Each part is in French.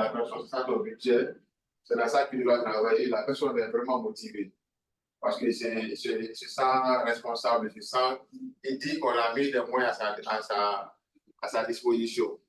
la personne, c'est ça ton budget, c'est dans ça qu'il doit travailler, la personne est vraiment motivée. Parce que c'est ça responsable, c'est ça, il dit qu'on a mis des moyens à sa disposition.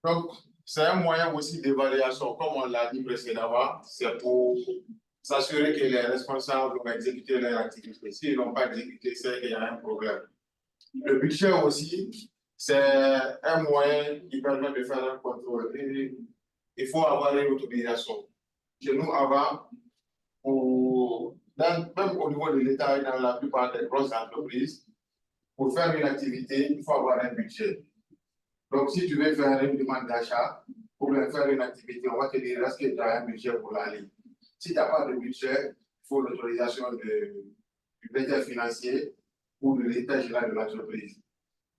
Donc, c'est un moyen aussi d'évaluation, comme on l'a dit précédemment, c'est pour s'assurer que les responsables ont exécuté leur activité. S'ils n'ont pas exécuté, c'est qu'il y a un problème. Le budget aussi, c'est un moyen qui permet de faire un contrôle. Il faut avoir une autorisation. Chez nous, avant, même au niveau de l'État et dans la plupart des grosses entreprises, pour faire une activité, il faut avoir un budget. Donc, si tu veux faire une demande d'achat pour faire une activité, on va te dire est-ce que tu as un budget pour l'aller. Si tu n'as pas de budget, il faut l'autorisation du directeur financier ou de l'état général de l'entreprise.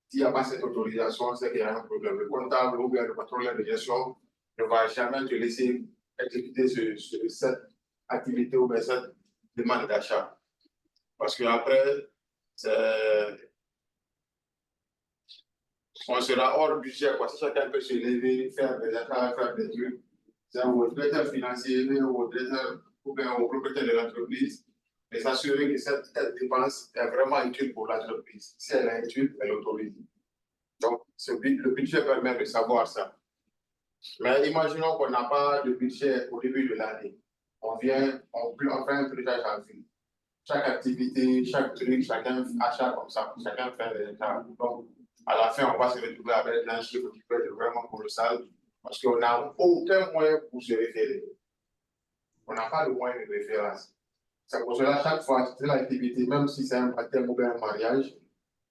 S'il n'y a pas cette autorisation, c'est qu'il y a un problème. Le comptable ou bien le contrôleur de gestion ne va jamais te laisser exécuter cette activité ou bien cette demande d'achat. Parce qu'après, on sera hors budget. Si chacun peut se lever, faire des achats, faire des trucs, c'est au directeur financier ou bien au propriétaire de l'entreprise de s'assurer que cette dépense est vraiment utile pour l'entreprise. Si elle est utile, elle autorise. Donc, le budget permet de savoir ça. Mais imaginons qu'on n'a pas de budget au début de l'année. On fait un pilotage à vue. Chaque activité, chaque truc, chacun achète comme ça, chacun fait des achats. Donc, à la fin, on va se retrouver avec un chiffre qui peut être vraiment colossal parce qu'on n'a aucun moyen pour se référer. On n'a pas de moyen de référence. C'est pour cela, chaque fois, c'est l'activité, même si c'est un baptême ou un mariage, tu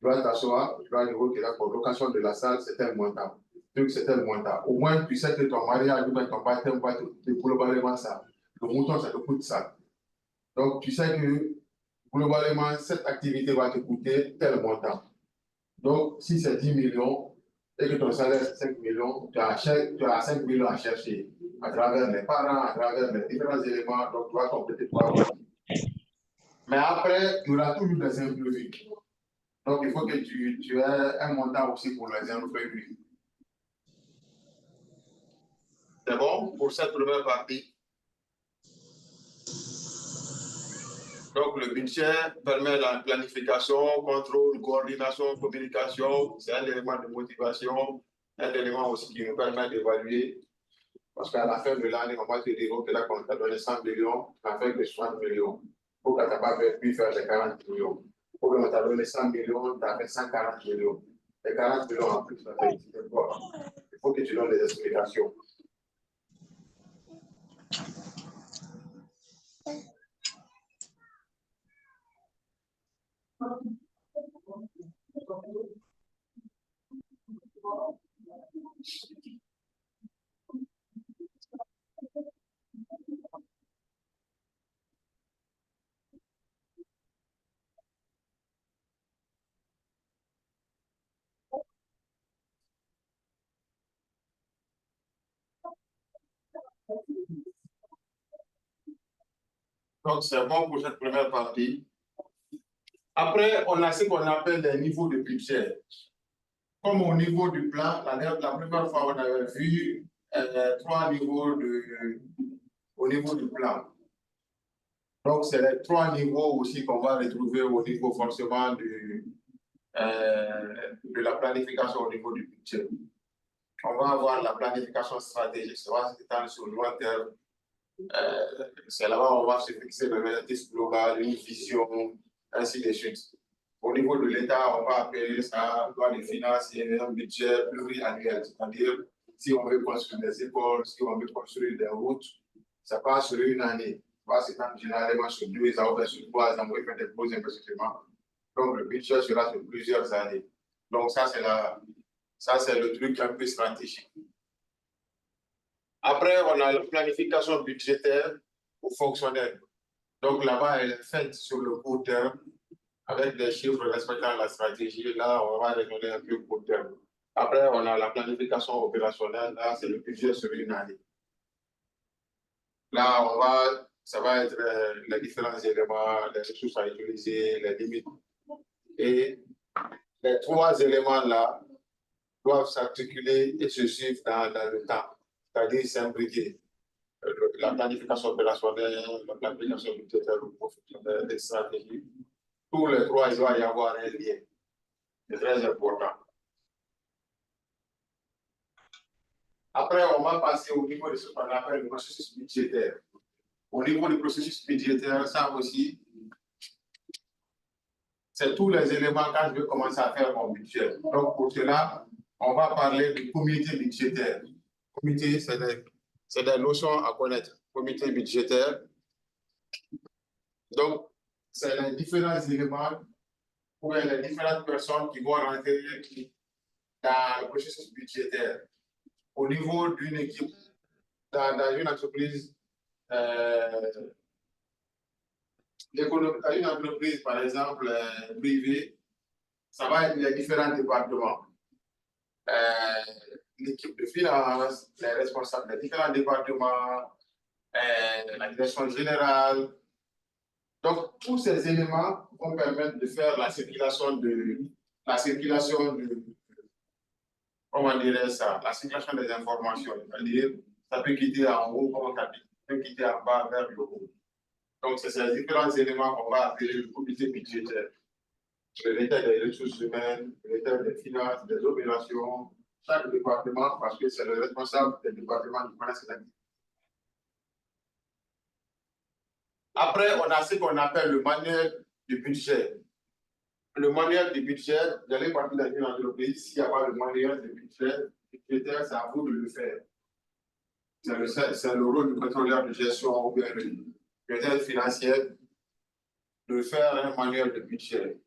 dois t'asseoir, tu dois dire que la location de la salle, c'est un montant. Donc, c'est un montant. Au moins, tu sais que ton mariage ou ton baptême va te globalement ça. Le montant, ça te coûte ça. Donc, tu sais que globalement, cette activité va te coûter tel montant. Donc, si c'est 10 millions et que ton salaire c'est 5 millions, tu as 5 millions à chercher à travers les parents, à travers les différents éléments. Donc, tu vas compléter toi. Mais après, il y aura toujours des imprévus. Donc, il faut que tu aies un montant aussi pour les imprévus. C'est bon pour cette première partie? Donc, le budget permet la planification, contrôle, coordination, communication. C'est un élément de motivation, un élément aussi qui nous permet d'évaluer. Parce qu'à la fin de l'année, on va te dire que là, quand tu as donné 100 millions, tu n'as fait que 60 millions. Pour que tu n'as pas pu faire les 40 millions. Pour que tu as donné 100 millions, tu as fait 140 millions. Les 40 millions en plus, ça fait quoi? Il faut que tu donnes des explications. Donc, c'est bon pour cette première partie. Après, on a ce qu'on appelle les niveaux de budget. Comme au niveau du plan, la première fois, on avait vu 3 niveaux au niveau du plan. Donc, c'est les 3 niveaux aussi qu'on va retrouver au niveau forcément de la planification au niveau du budget. On va avoir la planification stratégique, ça va s'étendre sur le long terme. C'est là-bas où on va se fixer le objectif global, une vision, ainsi de suite. Au niveau de l'État, on va appeler ça loi des finances et un budget pluriannuel. C'est-à-dire, si on veut construire des écoles, si on veut construire des routes, ça passe sur une année. Ça va s'étendre généralement sur 2 ans ou sur 3 ans, on va faire des gros investissements. Donc, le budget sera sur plusieurs années. Donc, ça, Ça, c'est le truc un peu stratégique. Après, on a la planification budgétaire aux fonctionnaires. Donc là-bas, elle est faite sur le court terme, avec des chiffres respectant la stratégie. Là, on va raisonner un peu court terme. Après, on a la planification opérationnelle. Là, c'est le budget sur une année. Là, ça va être les différents éléments, les ressources à utiliser, les limites. Et les trois éléments-là doivent s'articuler et se suivre dans le temps. C'est-à-dire s'imbriquer. La planification opérationnelle, la planification budgétaire, les stratégies. Tous les trois, il doit y avoir un lien. C'est très important. Après, on va passer au niveau de ce qu'on appelle le processus budgétaire. Au niveau du processus budgétaire, ça aussi, c'est tous les éléments quand je vais commencer à faire mon budget. Donc, pour cela, on va parler du comité budgétaire. Comité, c'est des notions à connaître. Comité budgétaire. Donc, c'est les différents éléments ou les différentes personnes qui vont rentrer dans le processus budgétaire. Au niveau d'une équipe, dans une entreprise, une entreprise, par exemple, privée, ça va être les différents départements. L'équipe de finance, les responsables des différents départements, la direction générale. Donc, tous ces éléments vont permettre de faire la circulation comment dirais ça, la circulation des informations. C'est-à-dire, ça peut quitter en haut comme ça peut quitter en bas vers le haut. Donc, c'est ces différents éléments qu'on va appeler le comité budgétaire. L'état des ressources humaines, l'état des finances, des opérations, chaque département, parce que c'est le responsable des départements qui connaît cette activité. Après, on a ce qu'on appelle le manuel du budget. Le manuel du budget, vous allez partir dans une entreprise, s'il n'y a pas le manuel du budget budgétaire, c'est à vous de le faire. C'est le rôle du contrôleur de gestion ou bien le directeur financier de faire un manuel de budget.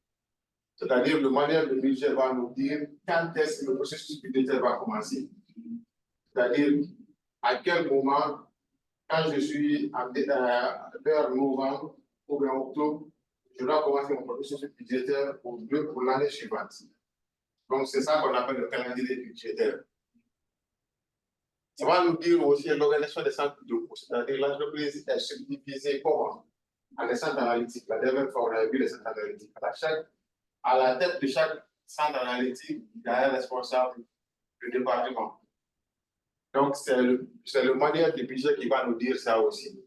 C'est-à-dire, le manuel de budget va nous dire quand est-ce que le processus budgétaire va commencer. C'est-à-dire, à quel moment, quand je suis vers novembre ou bien octobre, je dois commencer mon processus budgétaire pour l'année suivante. Donc, c'est ça qu'on appelle le calendrier budgétaire. Ça va nous dire aussi l'organisation des centres de coûts, c'est-à-dire l'entreprise est subdivisée comment? En des centres analytiques. La dernière fois, on avait vu les centres analytiques. À la tête de chaque centre analytique, il y a un responsable du département. Donc, c'est le manuel de budget qui va nous dire ça aussi.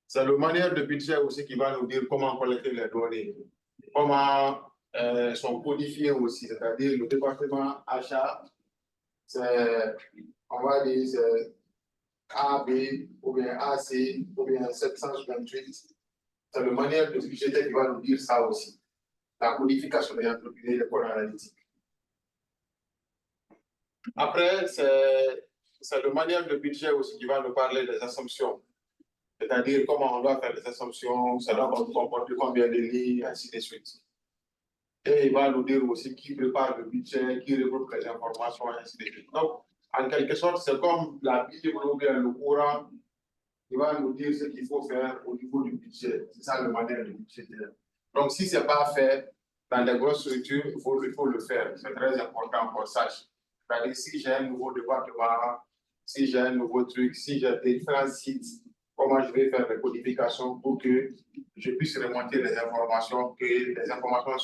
C'est le manuel de budget aussi qui va nous dire comment collecter les données, comment sont codifiées aussi, c'est-à-dire le département achat, on va dire, c'est A, B, ou bien AC, ou bien 728. C'est le manuel de budget qui va nous dire ça aussi. La codification des entreprises et des codes analytiques. Après, c'est le manuel de budget aussi qui va nous parler des assumptions. C'est-à-dire comment on doit faire les assumptions, ça doit comporter combien de lignes, ainsi de suite. Et il va nous dire aussi qui prépare le budget, qui regroupe les informations, ainsi de suite. Donc, en quelque sorte, c'est comme la Bible ou bien le Coran, il va nous dire ce qu'il faut faire au niveau du budget. C'est ça le manuel du budget. Donc, si ce n'est pas fait dans des grosses structures, il faut le faire. C'est très important qu'on sache. C'est-à-dire, si j'ai un nouveau département, si j'ai un nouveau truc, si j'ai différents sites, comment je vais faire les codifications pour que je puisse remonter les informations, que les informations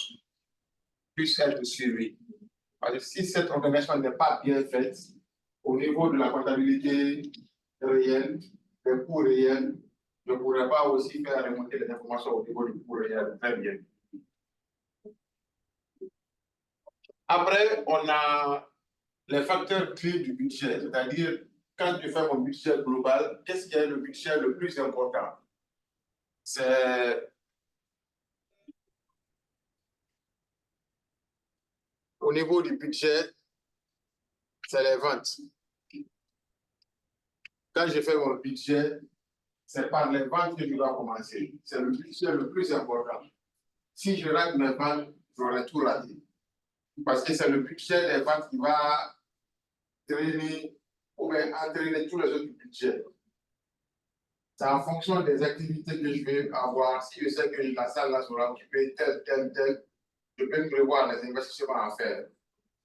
puissent être suivies. Parce que si cette organisation n'est pas bien faite, au niveau de la comptabilité réelle, des coûts réels, je ne pourrais pas aussi faire remonter les informations au niveau du coût réel. Très bien. Après, on a les facteurs clés du budget, c'est-à-dire quand je fais mon budget global, qu'est-ce qui est le budget le plus important? C'est au niveau du budget, c'est les ventes. Quand je fais mon budget, c'est par les ventes que je dois commencer. C'est le budget le plus important. Si je rate mes ventes, j'aurai tout raté. Parce que c'est le budget des ventes qui va traîner ou bien entraîner tous les autres budgets. C'est en fonction des activités que je vais avoir. Si je sais que la salle là sera occupée, tel, je peux prévoir les investissements à faire.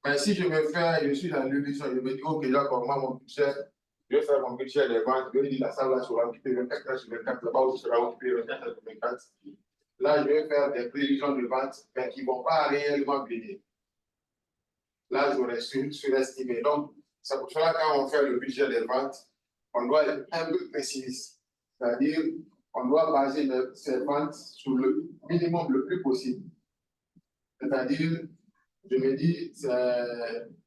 Mais si je veux faire, je suis dans l'illusion, je me dis, ok, là, comment mon budget, je vais faire mon budget des ventes, je vais dire la salle là sera occupée 24 heures sur 24, là-bas aussi sera occupée 24 heures sur 24. Là, je vais faire des prévisions de vente, mais qui ne vont pas réellement venir. Là, j'aurais surestimé. Donc, c'est pour cela que quand on fait le budget des ventes, on doit être un peu précis. C'est-à-dire, on doit baser ces ventes sur le minimum le plus possible. C'est-à-dire, je me dis,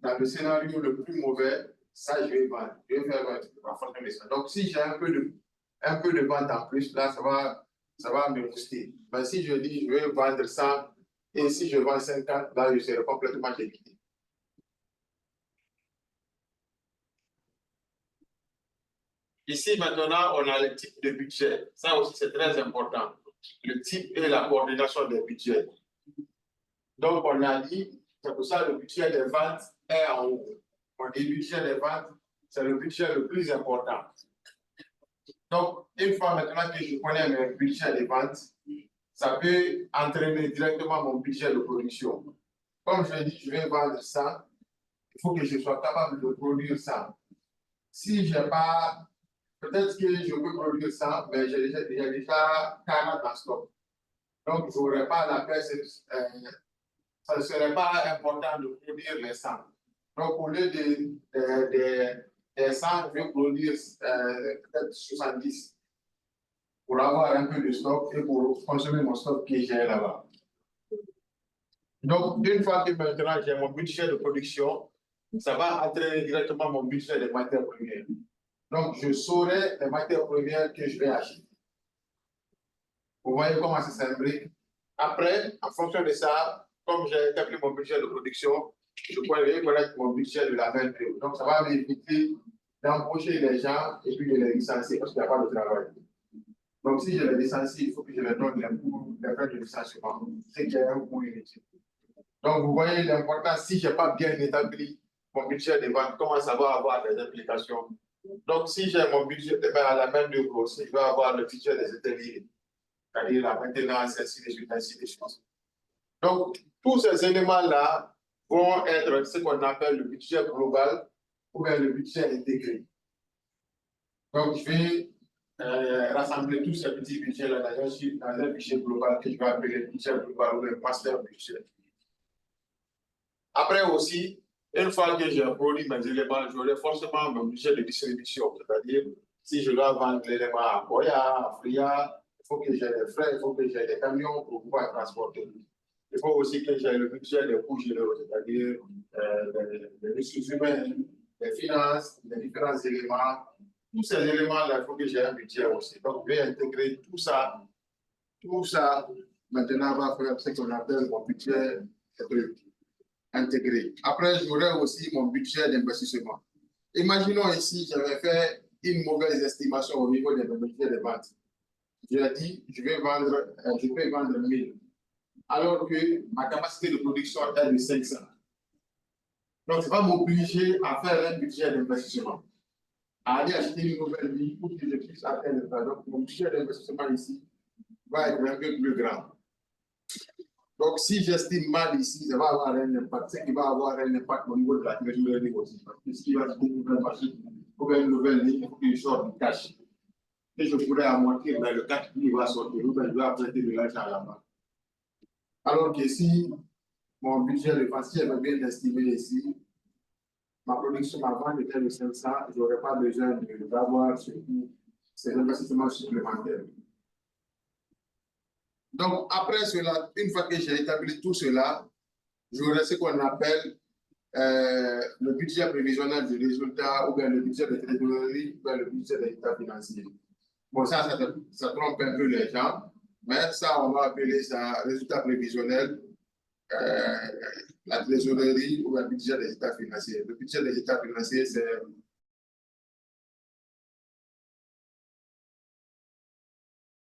dans le scénario le plus mauvais, ça, je vais vendre. Je vais faire en fonction de ça. Donc, si j'ai un peu de vente en plus, là, ça va me booster. Mais si je dis, je vais vendre 100, et si je vends 50, là, je serai complètement débité. Ici, maintenant, on a le type de budget. Ça aussi, c'est très important. Le type et la coordination des budgets. Donc, on a dit, c'est pour ça que le budget des ventes est en haut. On dit budget des ventes, c'est le budget le plus important. Donc, une fois maintenant que je connais mes budgets des ventes, ça peut entraîner directement mon budget de production. Comme je dis, je vais vendre ça, il faut que je sois capable de produire ça. Si je n'ai pas, peut-être que je peux produire ça, mais j'ai déjà 40 en stock. Donc, je n'aurai pas la peine, ça ne serait pas important de produire les 100. Donc, au lieu des 100, je vais produire peut-être 70 pour avoir un peu de stock et pour consommer mon stock que j'ai là-bas. Donc, une fois que maintenant j'ai mon budget de production, ça va entraîner directement mon budget de matières premières. Donc, je saurai les matières premières que je vais acheter. Vous voyez comment ça s'imbrique. Après, en fonction de ça, comme j'ai établi mon budget de production, je pourrais connaître mon budget de la main d'œuvre. Donc, ça va m'éviter d'embaucher les gens et puis de les licencier parce qu'il n'y a pas de travail. Donc, si je les licencie, il faut que je leur donne les frais de licenciement. C'est qu'il y a un coût inutile. Donc, vous voyez l'importance, si je n'ai pas bien établi mon budget de vente, comment ça va avoir des implications. Donc, si j'ai mon budget à la main d'œuvre aussi, je vais avoir le budget des ateliers, c'est-à-dire la maintenance, ainsi de suite, ainsi de suite. Donc, tous ces éléments-là vont être ce qu'on appelle le budget global ou bien le budget intégré. Donc, je vais rassembler tous ces petits budgets-là dans un budget global que je vais appeler le budget global ou le master budget. Après aussi, une fois que j'ai produit mes éléments, j'aurai forcément mon budget de distribution. C'est-à-dire, si je dois vendre l'élément à Koya, à Fria, il faut que j'ai des frais, il faut que j'ai des camions pour pouvoir transporter. Il faut aussi que j'ai le budget des coûts généraux, c'est-à-dire les ressources humaines, les finances, les différents éléments. Tous ces éléments-là, il faut que j'ai un budget aussi. Donc, je vais intégrer tout ça. Tout ça, maintenant, va faire ce qu'on appelle mon budget intégré. Après, j'aurai aussi mon budget d'investissement. Imaginons ici, j'avais fait une mauvaise estimation au niveau des budgets de vente. J'ai dit, je peux vendre 1000, alors que ma capacité de production est de 500. Donc, ça va m'obliger à faire un budget d'investissement, à aller acheter une nouvelle vie pour que je puisse atteindre le. Donc, mon budget d'investissement ici va être un peu plus grand. Donc, si j'estime mal ici, ça va avoir un impact. Ce qui va avoir un impact au niveau de la trésorerie aussi. Parce que si je vais acheter une nouvelle machine ou une nouvelle ligne, il faut que je sorte du cash. Et je pourrais amortir dans le cash qui va sortir, ou bien je vais prêter de l'argent à la banque. Alors que si mon budget de faciès est bien estimé ici, ma production, ma vente était de 500, je n'aurais pas besoin d'avoir ces investissements supplémentaires. Donc, après cela, une fois que j'ai établi tout cela, j'aurai ce qu'on appelle le budget prévisionnel du résultat ou bien le budget de trésorerie ou bien le budget de l'état financier. Bon, ça trompe un peu les gens, mais ça, on va appeler ça résultat prévisionnel, la trésorerie ou le budget des états financiers. Le budget des états financiers, c'est